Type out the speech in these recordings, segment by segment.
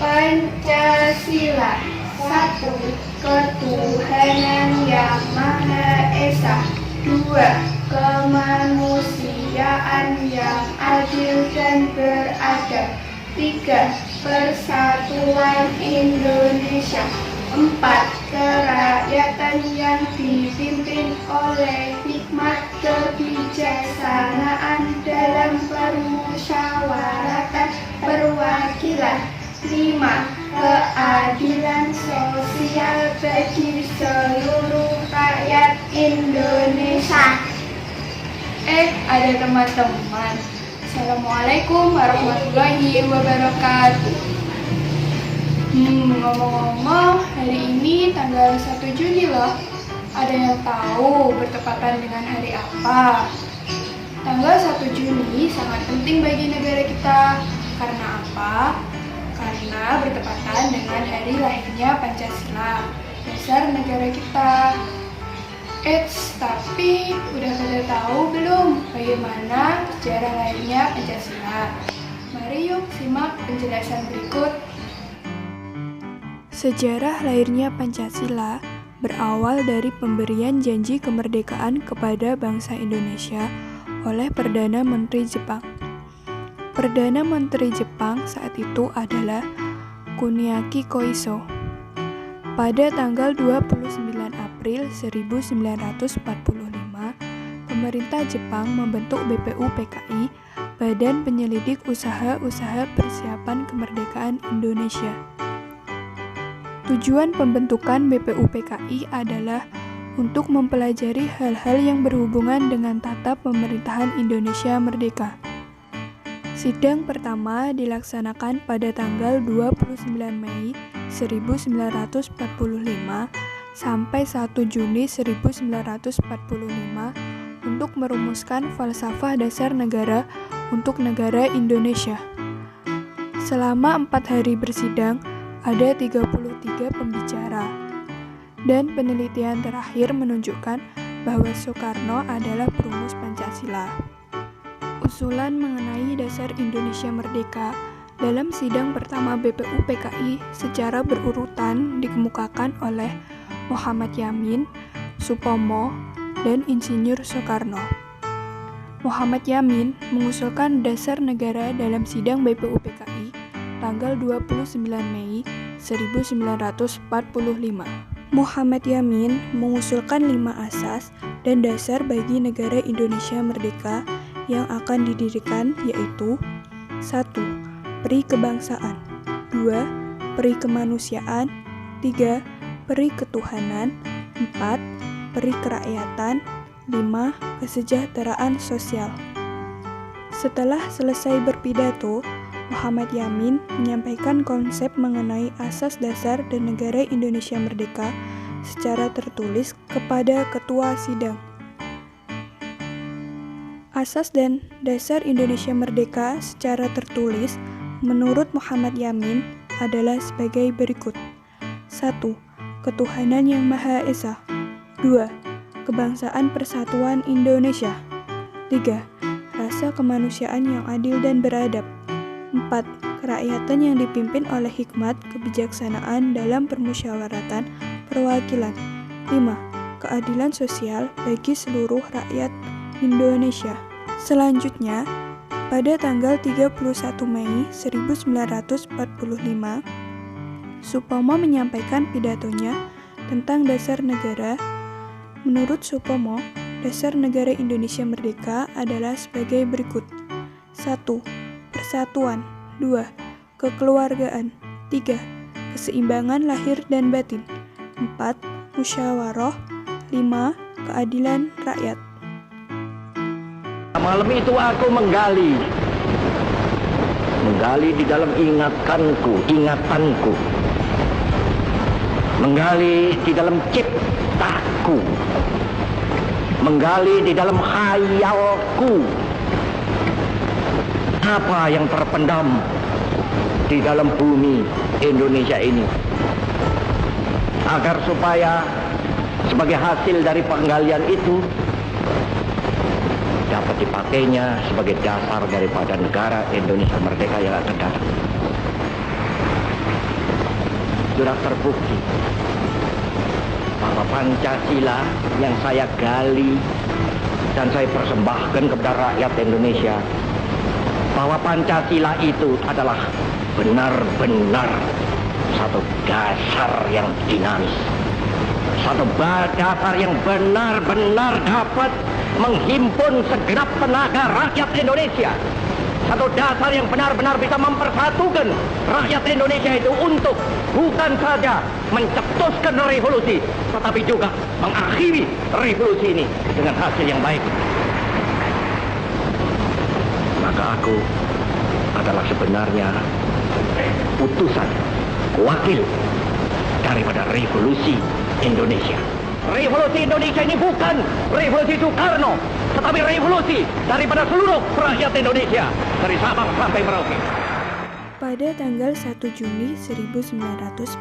Pancasila. 1. Ketuhanan yang Maha Esa. 2. Kemanusiaan yang adil dan beradab. 3. Persatuan Indonesia. 4. Kerakyatan yang dipimpin oleh hikmat kebijaksanaan dalam permusyawaratan perwakilan. 5. Keadilan sosial bagi seluruh rakyat Indonesia. Ada teman-teman. Assalamualaikum warahmatullahi wabarakatuh. Ngomong-ngomong, hari ini tanggal 1 Juni loh. Ada yang tahu bertepatan dengan hari apa? Tanggal 1 Juni sangat penting bagi negara kita. Karena apa? Karena bertepatan dengan hari lahirnya Pancasila, dasar negara kita. Tapi udah pada tahu belum bagaimana sejarah lahirnya Pancasila? Mari yuk simak penjelasan berikut. Sejarah lahirnya Pancasila berawal dari pemberian janji kemerdekaan kepada bangsa Indonesia oleh Perdana Menteri Jepang. Perdana Menteri Jepang saat itu adalah Kuniaki Koiso. Pada tanggal 29 April 1945, pemerintah Jepang membentuk BPUPKI, Badan Penyelidik Usaha-Usaha Persiapan Kemerdekaan Indonesia. Tujuan pembentukan BPUPKI adalah untuk mempelajari hal-hal yang berhubungan dengan tata pemerintahan Indonesia merdeka. Sidang pertama dilaksanakan pada tanggal 29 Mei 1945 sampai 1 Juni 1945 untuk merumuskan falsafah dasar negara untuk negara Indonesia. Selama 4 hari bersidang, ada 33 pembicara, dan penelitian terakhir menunjukkan bahwa Soekarno adalah perumus Pancasila. Usulan mengenai dasar Indonesia merdeka dalam sidang pertama BPUPKI secara berurutan dikemukakan oleh Muhammad Yamin, Supomo, dan Insinyur Soekarno. Muhammad Yamin mengusulkan dasar negara dalam sidang BPUPKI tanggal 29 Mei 1945. Muhammad Yamin mengusulkan 5 asas dan dasar bagi negara Indonesia merdeka yang akan didirikan, yaitu 1. Peri kebangsaan, 2. Peri kemanusiaan, 3. Peri ketuhanan, 4. Peri kerakyatan, 5. Kesejahteraan sosial. Setelah selesai berpidato, Muhammad Yamin menyampaikan konsep mengenai asas dasar dan negara Indonesia merdeka secara tertulis kepada ketua sidang. Asas dan dasar Indonesia merdeka secara tertulis menurut Muhammad Yamin adalah sebagai berikut. 1. Ketuhanan yang Maha Esa. 2. Kebangsaan Persatuan Indonesia. 3. Rasa kemanusiaan yang adil dan beradab. 4. Kerakyatan yang dipimpin oleh hikmat kebijaksanaan dalam permusyawaratan perwakilan. 5. Keadilan sosial bagi seluruh rakyat Indonesia. Selanjutnya, pada tanggal 31 Mei 1945, Supomo menyampaikan pidatonya tentang dasar negara. Menurut Supomo, dasar negara Indonesia merdeka adalah sebagai berikut. 1. Persatuan. 2. Kekeluargaan. 3. Keseimbangan lahir dan batin. 4. Musyawarah. 5. Keadilan rakyat. Malam itu aku menggali di dalam ingatanku, menggali di dalam ciptaku, menggali di dalam khayalku. Apa yang terpendam di dalam bumi Indonesia ini, agar supaya sebagai hasil dari penggalian itu dapat dipakainya sebagai dasar daripada negara Indonesia merdeka yang akan datang. sudah terbukti bahwa Pancasila yang saya gali dan saya persembahkan kepada rakyat Indonesia, bahwa Pancasila itu adalah benar-benar satu dasar yang dinamis, satu dasar yang benar-benar dapat menghimpun segenap tenaga rakyat Indonesia, satu dasar yang benar-benar bisa mempersatukan rakyat Indonesia itu untuk bukan saja mencetuskan revolusi, tetapi juga mengakhiri revolusi ini dengan hasil yang baik. Maka aku adalah sebenarnya utusan, wakil daripada revolusi Indonesia. Revolusi Indonesia ini bukan revolusi Soekarno, tetapi revolusi daripada seluruh rakyat Indonesia, dari Sabang sampai Merauke. Pada tanggal 1 Juni 1945,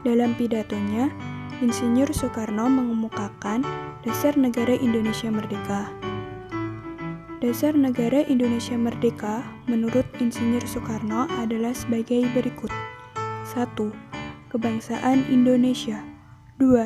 dalam pidatonya, Insinyur Soekarno mengemukakan Dasar Negara Indonesia Merdeka. Dasar Negara Indonesia Merdeka menurut Insinyur Soekarno adalah sebagai berikut. 1. Kebangsaan Indonesia. 2.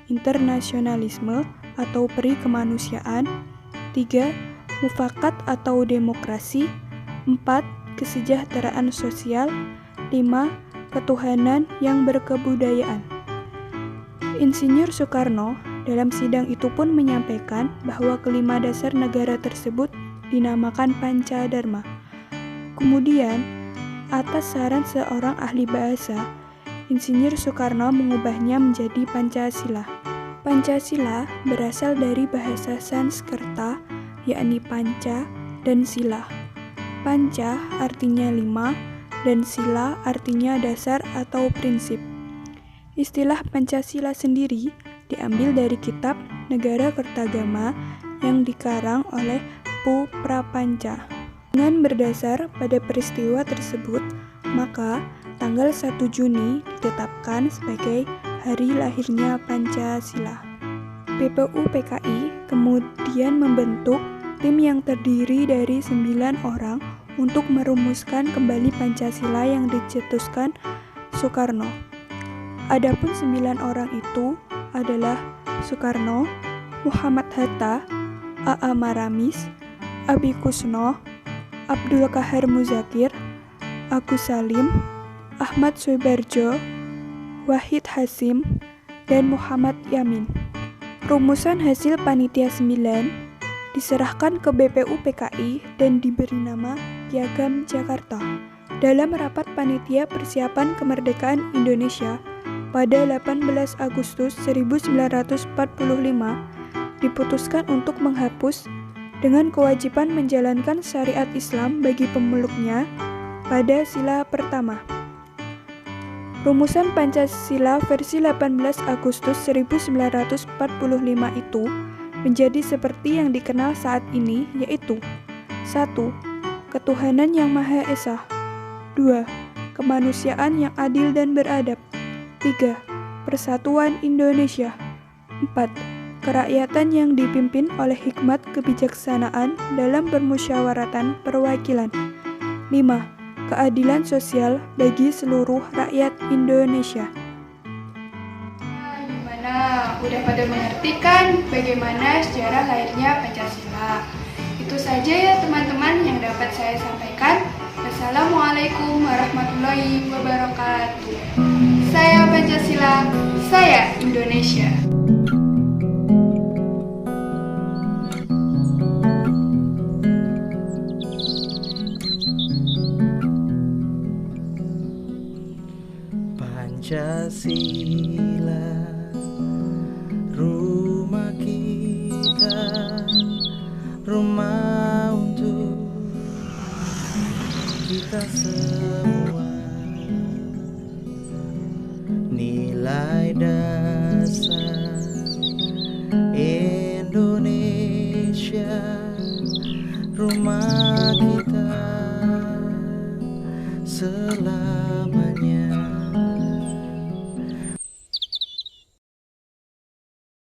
Internasionalisme atau peri kemanusiaan. 3. Mufakat atau demokrasi. 4. Kesejahteraan sosial. 5. Ketuhanan yang berkebudayaan. Insinyur Soekarno dalam sidang itu pun menyampaikan bahwa kelima dasar negara tersebut dinamakan Pancadharma. Kemudian, atas saran seorang ahli bahasa, Insinyur Soekarno mengubahnya menjadi Pancasila. Pancasila berasal dari bahasa Sanskerta, yakni panca dan sila. Panca artinya 5 dan sila artinya dasar atau prinsip. Istilah Pancasila sendiri diambil dari kitab Negara Kertagama yang dikarang oleh Pu Prapanca. Dengan berdasar pada peristiwa tersebut, maka tanggal 1 Juni ditetapkan sebagai hari lahirnya Pancasila. BPU-PKI kemudian membentuk tim yang terdiri dari 9 orang untuk merumuskan kembali Pancasila yang dicetuskan Soekarno. Adapun 9 orang itu adalah Soekarno, Muhammad Hatta, A.A. Maramis, Abi Kusno, Abdul Qahar Muzakir, Agus Salim, Ahmad Soebarjo, Wahid Hasim, dan Muhammad Yamin. Rumusan hasil Panitia 9 diserahkan ke BPU-PKI dan diberi nama Piagam Jakarta. Dalam rapat Panitia Persiapan Kemerdekaan Indonesia pada 18 Agustus 1945, diputuskan untuk menghapus dengan kewajiban menjalankan syariat Islam bagi pemeluknya pada sila pertama. Rumusan Pancasila versi 18 Agustus 1945 itu menjadi seperti yang dikenal saat ini, yaitu 1. Ketuhanan yang Maha Esa. 2. Kemanusiaan yang adil dan beradab. 3. Persatuan Indonesia. 4. Kerakyatan yang dipimpin oleh hikmat kebijaksanaan dalam permusyawaratan perwakilan. 5. Keadilan sosial bagi seluruh rakyat Indonesia. Gimana? Udah pada mengerti kan bagaimana sejarah lahirnya Pancasila? Itu saja ya teman-teman yang dapat saya sampaikan. Wassalamualaikum warahmatullahi wabarakatuh. Saya Pancasila, saya Indonesia. Pancasila, rumah kita, rumah untuk kita semua. Nilai dasar Indonesia, rumah kita.